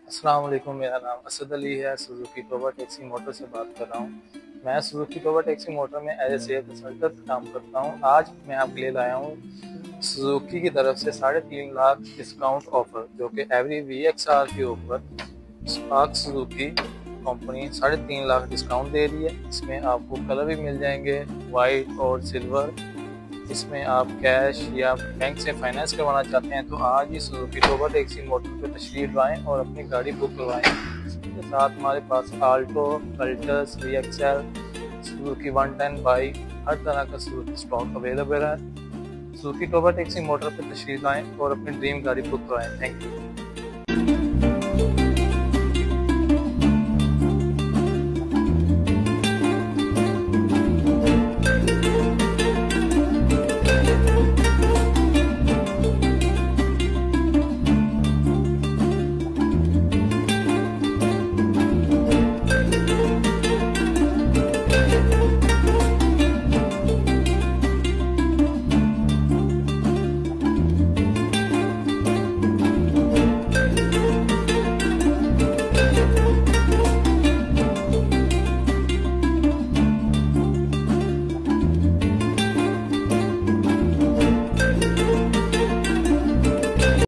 अस्सलाम वालेकुम, मेरा नाम असद अली है। सुजुकी टोबा टैक्सी मोटर से बात कर रहा हूँ। मैं सुजुकी टोबा टैक्सी मोटर में एज ए सेल्स कंसल्टेंट काम करता हूँ। आज मैं आपके लिए लाया हूँ सुजुकी की तरफ से 3.5 लाख डिस्काउंट ऑफर, जो कि एवरी VXR के ऊपर Spark Suzuki company 3.5 lakh discount दे रही है। इसमें आपको कलर भी मिल जाएंगे, वाइट और सिल्वर। इसमें आप कैश या बैंक से फाइनेंस करवाना चाहते हैं तो आज ही सुजुकी टोबा टैक्सी मोटर पर तशरीफ लाएं और अपनी गाड़ी बुक करवाएं। इसके साथ हमारे पास आल्टो, अल्टस, VXL, सुजुकी 110 बाइक, हर तरह का सुजुकी स्टॉक अवेलेबल है। सुजुकी टोबा टैक्सी मोटर पर तशरीफ लाएं और अपनी ड्रीम गाड़ी बुक करवाएं। Thank you.